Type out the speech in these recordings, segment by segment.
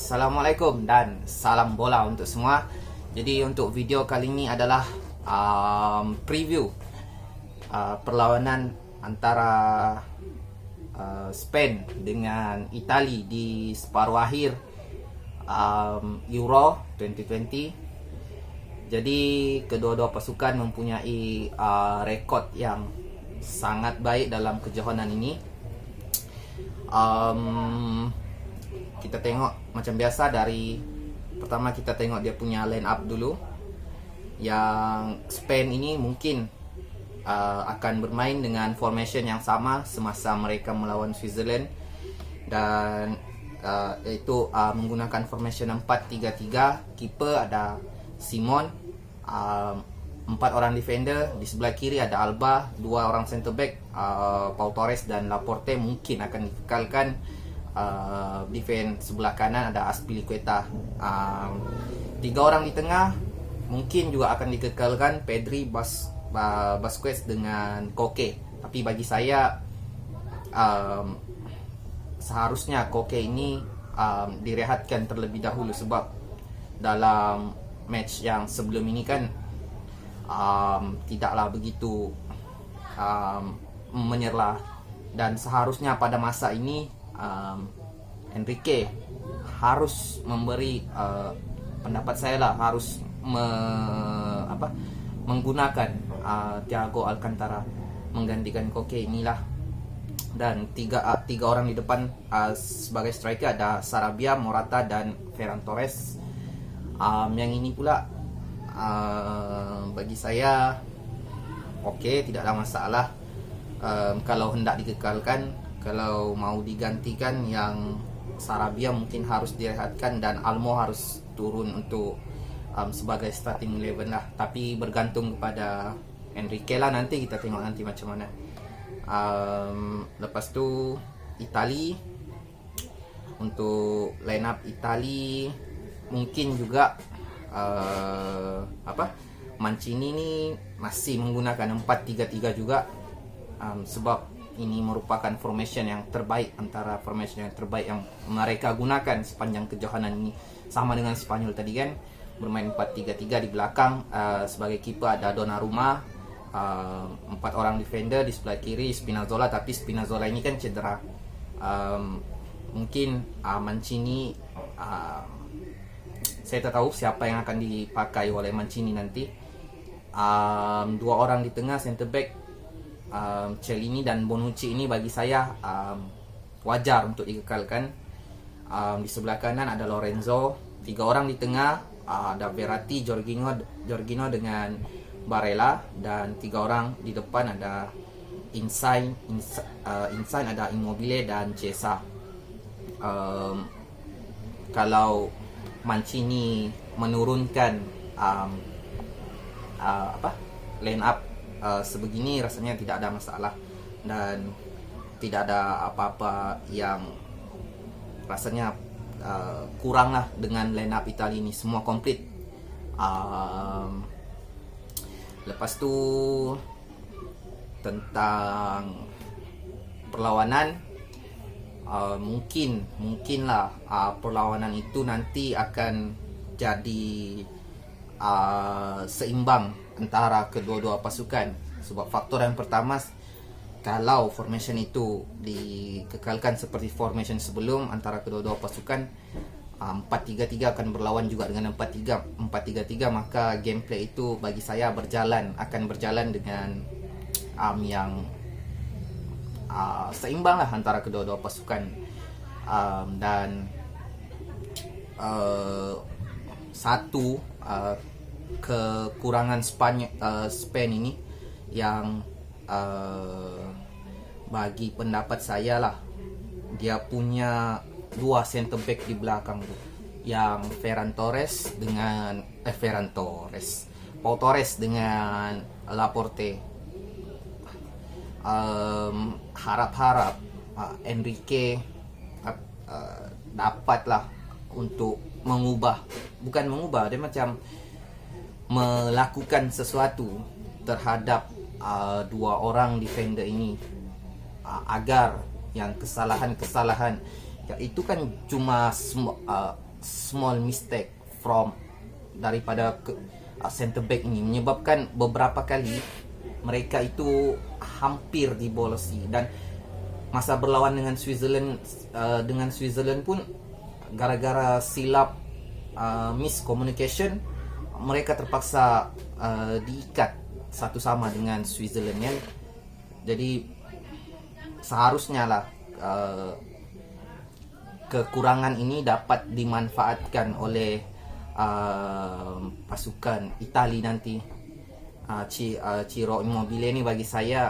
Assalamualaikum dan salam bola untuk semua. Jadi untuk video kali ini adalah preview perlawanan antara Spain dengan Itali di separuh akhir Euro 2020. Jadi kedua-dua pasukan mempunyai rekod yang sangat baik dalam kejohanan ini. Kita tengok macam biasa, dari pertama kita tengok dia punya line up dulu. Yang Spain ini mungkin akan bermain dengan formation yang sama semasa mereka melawan Switzerland, dan iaitu menggunakan formation 4-3-3. Kiper ada Simon, 4 orang defender. Di sebelah kiri ada Alba, 2 orang center back, Pau Torres dan Laporte mungkin akan dikekalkan. Defense sebelah kanan ada Azpilicueta. 3 orang di tengah mungkin juga akan dikekalkan, Pedri, Busquets dengan Koke. Tapi bagi saya seharusnya Koke ini direhatkan terlebih dahulu, sebab dalam match yang sebelum ini kan tidaklah begitu menyerlah, dan seharusnya pada masa ini Enrique harus memberi pendapat saya lah, harus menggunakan Thiago Alcantara menggantikan Koke inilah. Dan tiga orang di depan sebagai striker ada Sarabia, Morata dan Ferran Torres. Yang ini pula bagi saya tidaklah masalah. Kalau hendak dikekalkan, kalau mau digantikan, yang Sarabia mungkin harus direhatkan dan Almo harus turun untuk sebagai starting 11 lah. Tapi bergantung kepada Enrique lah, nanti kita tengok nanti macam mana. Lepas tu Itali, untuk line up Itali mungkin juga Mancini ni masih menggunakan 4-3-3 juga, sebab ini merupakan formation yang terbaik, antara formation yang terbaik yang mereka gunakan sepanjang kejohanan ini. Sama dengan Spanyol tadi kan, bermain 4-3-3. Di belakang sebagai keeper ada Donnarumma, 4 orang defender. Di sebelah kiri Spinazzola, tapi Spinazzola ini kan cedera. Mungkin Mancini, saya tak tahu siapa yang akan dipakai oleh Mancini nanti. 2 orang di tengah center back, Chiellini dan Bonucci ini bagi saya wajar untuk dikekalkan. Di sebelah kanan ada Lorenzo. 3 orang di tengah, ada Verratti, Jorginho dengan Barella, dan 3 orang di depan ada Insigne ada Immobile dan Chiesa. Kalau Mancini menurunkan line up sebegini, rasanya tidak ada masalah, dan tidak ada apa-apa yang rasanya kurang lah dengan line up Italia ini. Semua komplit. Lepas tu tentang perlawanan, mungkinlah perlawanan itu nanti akan jadi seimbang antara kedua-dua pasukan. Sebab faktor yang pertama, kalau formation itu dikekalkan seperti formation sebelum antara kedua-dua pasukan, 4-3-3 akan berlawan juga dengan 4-3-3, maka gameplay itu bagi saya akan berjalan dengan yang seimbang lah antara kedua-dua pasukan. Dan satu kekurangan Spain ini yang bagi pendapat saya lah, dia punya 2 center back di belakang tu, yang Pau Torres dengan Laporte. Harap-harap Enrique dapatlah untuk bukan mengubah, dia macam melakukan sesuatu terhadap 2 orang defender ini, agar yang kesalahan-kesalahan, ya itu kan cuma small mistake from daripada center back ini menyebabkan beberapa kali mereka itu hampir dibolosi. Dan masa berlawan dengan Switzerland pun gara-gara silap miscommunication, mereka terpaksa diikat satu sama dengan Switzerland ya. Jadi seharusnya lah kekurangan ini dapat dimanfaatkan oleh pasukan Itali nanti. Ciro Immobile ini bagi saya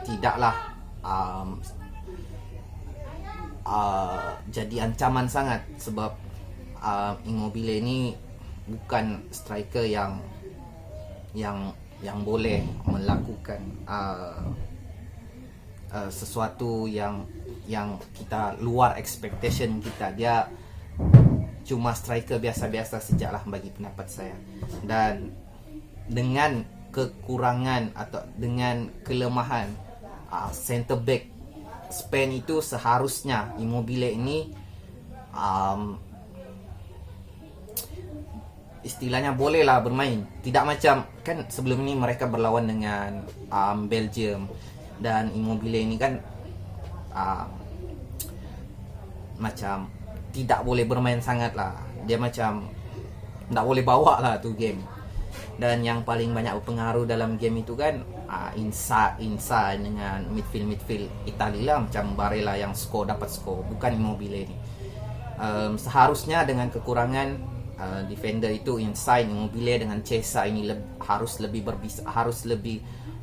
tidaklah jadi ancaman sangat, sebab Immobile ini bukan striker yang boleh melakukan sesuatu yang kita luar expectation kita. Dia cuma striker biasa-biasa sajalah bagi pendapat saya. Dan dengan kekurangan atau dengan kelemahan center back Spain itu, seharusnya Immobile ini istilahnya bolehlah bermain. Tidak macam kan sebelum ini mereka berlawan dengan Belgium, dan Immobile ini kan macam tidak boleh bermain sangat lah. Dia macam tidak boleh bawa lah tu game. Dan yang paling banyak berpengaruh dalam game itu kan inside dengan midfield Itali lah, macam Barella yang dapat skor, bukan Immobile ini. Seharusnya dengan kekurangan defender itu inside, Immobile dengan Chiesa ini harus lebih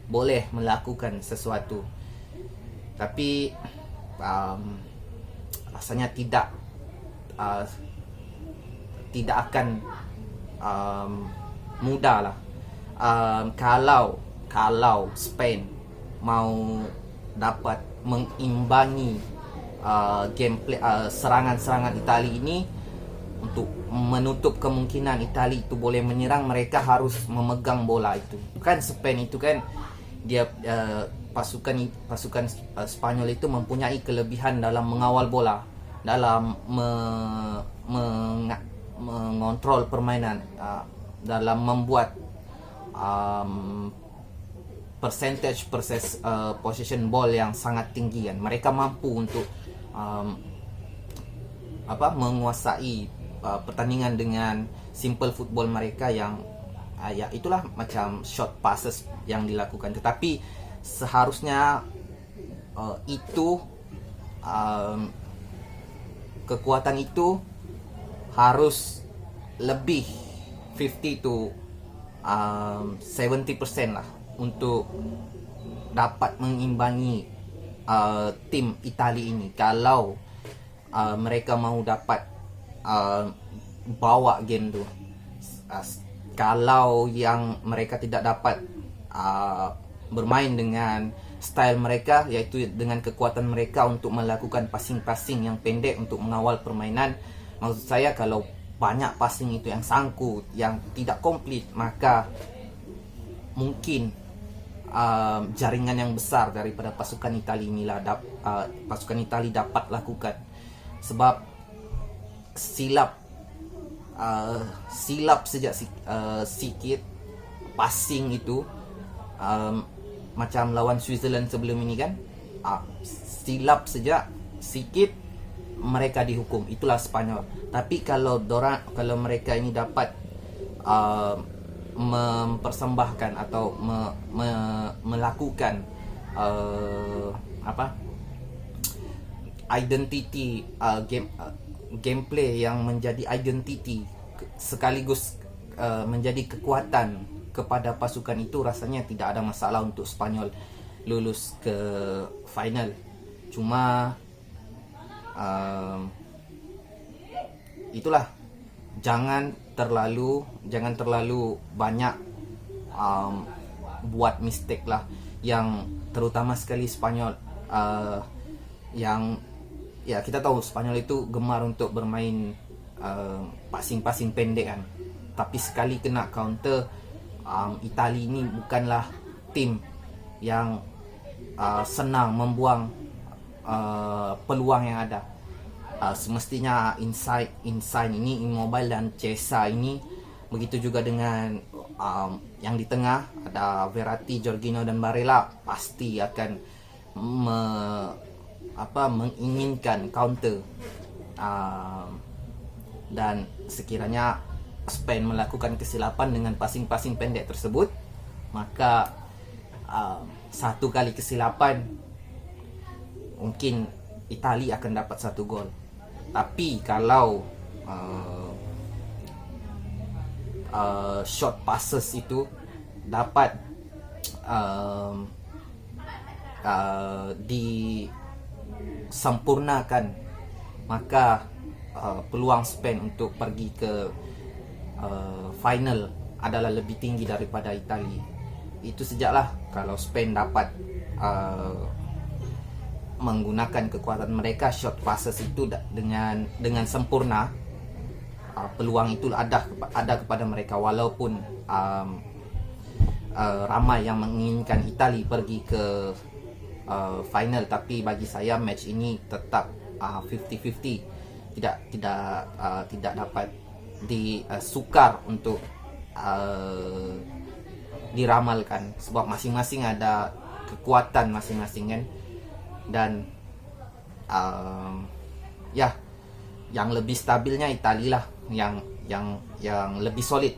boleh melakukan sesuatu. Tapi rasanya tidak akan mudah lah. Kalau Spain mau dapat mengimbangi gameplay serangan-serangan Itali ini, untuk menutup kemungkinan Itali itu boleh menyerang, mereka harus memegang bola itu. Kan Spain itu kan dia pasukan Spanyol itu mempunyai kelebihan dalam mengawal bola, dalam mengontrol permainan, dalam membuat percentage possession ball yang sangat tinggi kan. Mereka mampu untuk menguasai pertandingan dengan simple football mereka yang ya itulah macam short passes yang dilakukan. Tetapi seharusnya kekuatan itu harus lebih 50 to 70% lah untuk dapat mengimbangi tim Itali ini. Kalau mereka mau dapat bawa game tu, kalau yang mereka tidak dapat bermain dengan style mereka, yaitu dengan kekuatan mereka untuk melakukan passing-passing yang pendek untuk mengawal permainan. Maksud saya, kalau banyak passing itu yang sangkut, yang tidak komplit, maka mungkin jaringan yang besar daripada pasukan Itali inilah pasukan Itali dapat lakukan. Sebab silap sejak sikit passing itu, macam lawan Switzerland sebelum ini kan, silap sejak sikit mereka dihukum. Itulah Spanyol. Tapi kalau mereka ini dapat mempersembahkan atau melakukan identity gameplay yang menjadi identity sekaligus menjadi kekuatan kepada pasukan itu, rasanya tidak ada masalah untuk Spanyol lulus ke final. Cuma itulah, jangan terlalu banyak buat mistake lah, yang terutama sekali Spanyol yang ya kita tahu Spanyol itu gemar untuk bermain passing pendek kan. Tapi sekali kena counter, Itali ini bukanlah tim yang senang membuang peluang yang ada. Semestinya Insigne ini, Immobile dan Chiesa ini, begitu juga dengan yang di tengah ada Verratti, Jorginho dan Barella, pasti akan menginginkan counter. Dan sekiranya Spain melakukan kesilapan dengan passing-passing pendek tersebut, maka satu kali kesilapan mungkin Italia akan dapat 1 gol. Tapi kalau short passes itu dapat disempurnakan, maka peluang Spain untuk pergi ke final adalah lebih tinggi daripada Italia. Itu sejaklah kalau Spain dapat menggunakan kekuatan mereka, short passes itu dengan sempurna, peluang itu ada kepada mereka. Walaupun ramai yang menginginkan Italia pergi ke final, tapi bagi saya match ini tetap 50-50, tidak dapat disukar untuk diramalkan, sebab masing-masing ada kekuatan masing-masing kan. Dan yang lebih stabilnya Italia lah, yang lebih solid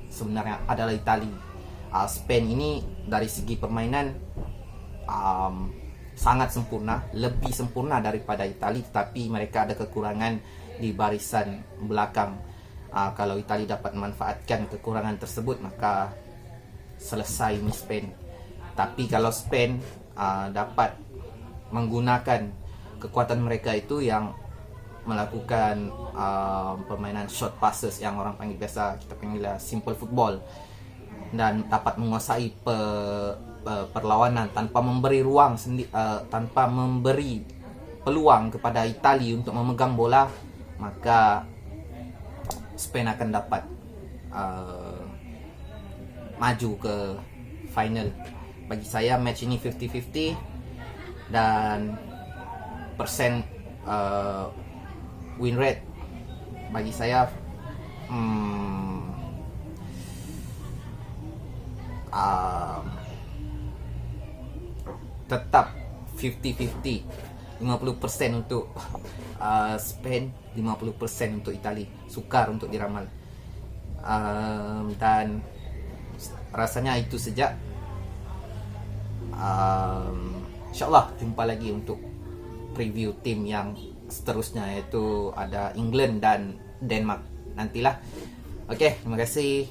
sebenarnya adalah Italia. Spain ini dari segi permainan sangat sempurna, lebih sempurna daripada Italia, tapi mereka ada kekurangan di barisan belakang. Kalau Italia dapat memanfaatkan kekurangan tersebut, maka selesai ini Spain. Tapi kalau Spain dapat menggunakan kekuatan mereka itu, yang melakukan permainan short passes yang orang panggil, biasa kita panggil simple football, dan dapat menguasai perlawanan tanpa memberi ruang tanpa memberi peluang kepada Italia untuk memegang bola, maka Spain akan dapat maju ke final. Bagi saya match ini 50-50, dan persen win rate bagi saya tetap 50-50, 50% untuk Spain, 50% untuk Italia. Sukar untuk diramal. Dan rasanya itu saja. InsyaAllah jumpa lagi untuk preview tim yang seterusnya, yaitu ada England dan Denmark nantilah. Oke, terima kasih.